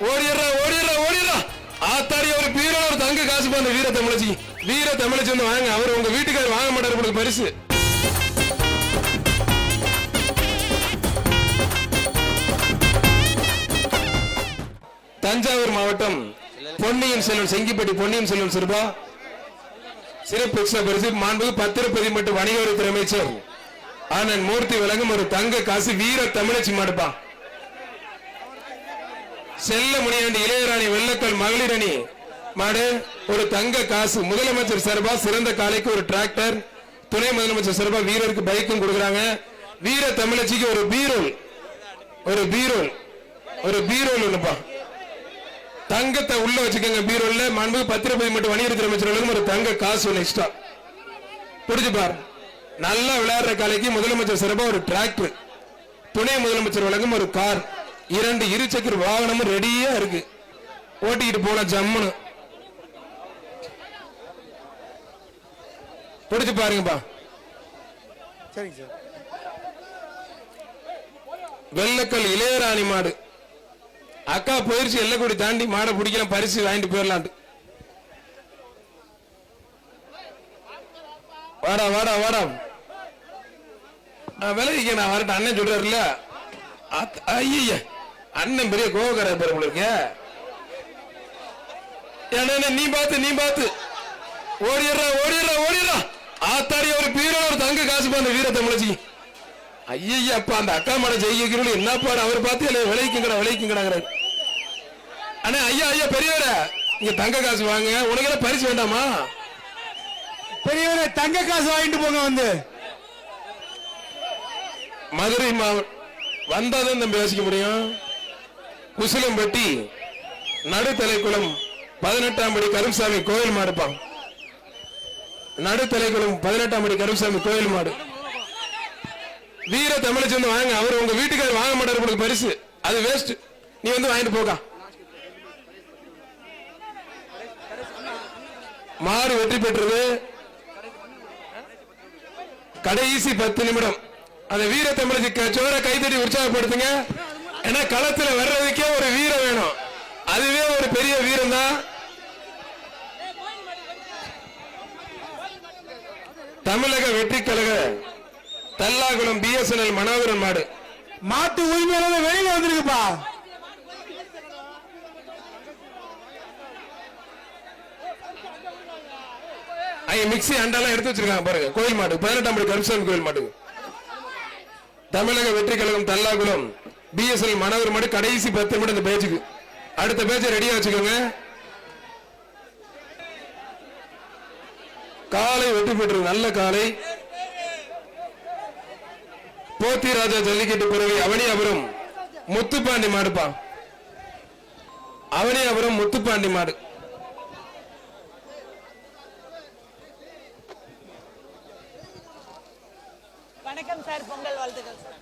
ஓடிடுறா ஓடிடுறா ஓடிடுறா. ஆத்தாடி ஒரு பீரோல ஒரு தங்க காசு பண்ண வீர தமிழச்சி. வீர தமிழச்சி வந்து வாங்க. அவர் உங்க வீட்டுக்காரர் வாங்க மாட்டாரு உங்களுக்கு பரிசு. தஞ்சாவூர் மாவட்டம் பொன்னியின் செல்வன் செங்கிப்பட்டி பொன்னியின் செல்வன் சிறுபா சிறப்பு பரிசு மாண்புக்கு பத்திரப்பதிவு மற்றும் வணிகவரித்துறை அமைச்சர் ஆனந்த் மூர்த்தி வழங்கும் ஒரு தங்க காசு வீர தமிழச்சி மாடுப்பா. செல்ல முனியாண்டி இளையராணி வெள்ளக்கல் மகளிர் அணி மாடு ஒரு தங்க காசு. முதலமைச்சர் சார்பா சிறந்த காலைக்கு ஒரு டிராக்டர், துணை முதலமைச்சர் சார்பா வீரருக்கு பைக்கும் கொடுக்குறாங்க. வீர தமிழச்சிக்கு ஒரு பீரோல் ஒண்ணுப்பா. தங்கத்தை உள்ள வச்சுக்கோங்க பீரோல்ல. மாண்பு பத்திரப்பதிவு மற்றும் வணிகத்துறை அமைச்சர்களும் ஒரு தங்க காசு ஒன்று எக்ஸ்ட்ரா பிடிச்சு பாரு. நல்லா விளையாடுற காலைக்கு முதலமைச்சர் சார்பா ஒரு டிராக்டர், துணை முதலமைச்சர் வழங்கும் ஒரு கார், 2 இருசக்கர வாகனமும் ரெடியா இருக்கு. ஓட்டிக்கிட்டு போன ஜம்முன்னு பிடிச்சு பாருங்கப்பா. சரிங்க சார். வெள்ளக்கல் இளையராணி மாடு அக்கா போயிருச்சு. எல்லக்கூடி தாண்டி மாடை பிடிக்கலாம், பரிசு வாங்கிட்டு போயிடலாம். வாடா வாடா வாடா விலகிக்க. நான் வரட்டும். அண்ணன் சொல்றாருல்ல. ஐய அண்ணன் பெரிய கோவக்கார பெருமைக்கு. நீ பார்த்து ஓடிடுறா ஓடிடுறா ஓடிடுறா. ஆத்தாடி ஒரு பீரோல ஒரு தங்க காசு பண்ண வீர தமிழச்சி. ஐயா அப்பா அந்த அக்கா மாட ஜெயிக்கிறோம் என்ன பாடு. அவர் பார்த்து விளைக்குங்கிறாங்க. அண்ணா ஐயா ஐயா பெரியவர இங்க தங்க காசு வாங்க. உனக்கு பரிசு வேண்டாமா? பெரியவரே தங்க காசு வாங்கிட்டு போங்க. வந்து மதுரை மாவட்டம் வந்தாதான் நம்ம யோசிக்க முடியும். குசலம்பட்டி நடுத்தலைக்குளம் 18ஆம் படி கரும்சாமி கோயில் மாடுப்பான். நடுத்தலைக்குளம் 18ஆம் படி கரும்சாமி கோயில் மாடு. வீர தமிழச்சி வந்து வாங்க. அவர் உங்க வீட்டுக்காரர் வாங்க மாட்டாரு உங்களுக்கு பரிசு. அது வேஸ்ட். நீ வந்து வாங்கிட்டு போக. மாடு வெற்றி பெற்றது. கடைசி 10 நிமிடம். அந்த வீர தமிழச்சி சோர கைத்தடி உற்சாகப்படுத்துங்க. ஏன்னா களத்துல வர்றதுக்கே ஒரு வீரம் வேணும். அதுவே ஒரு பெரிய வீரம் தான். தமிழக வெற்றி கழக தல்லாகுளம் BSNL மனோகரன் மாடு. மாட்டு உரிமையாளர் வெளியில வந்திருக்குப்பா. மிக்சி அண்டாலாம் எடுத்து வச்சிருக்காங்க பாருங்க. கோயில் மாடு 18ஆம் படி கரும்சாமி கோயில் மாடு. தமிழக வெற்றி கழகம் தல்லாகுளம் BSNL மனோகரன் மாடு. கடைசி 10 நிமிடம் இந்த பேச்சுக்கு. அடுத்த பேச்சை ரெடியா வச்சுக்கோங்க. காலை வெற்றி பெற்றது. நல்ல காலை. போத்தி ராஜா ஜல்லிக்கட்டு பிறகு அவனியாபுரம் முத்துப்பாண்டி மாடுப்பா. அவனியாபுரம் முத்துப்பாண்டி மாடு. வணக்கம் சார். பொங்கல் வாழ்த்துக்கள் சார்.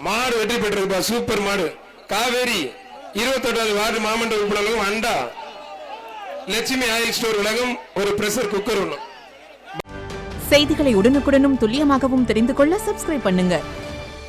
மாடு வெற்றி பெற்றிருப்பா. சூப்பர் மாடு. காவேரி 28வது வார்டு மாமன்ற உறுப்பினர்களும் அண்டா லட்சுமி ஆயில் ஸ்டோர் உலகம் ஒரு பிரஷர் குக்கர் ஒன்று. செய்திகளை உடனுக்குடனும் துல்லியமாகவும் தெரிந்து கொள்ள சப்ஸ்கிரைப் பண்ணுங்க.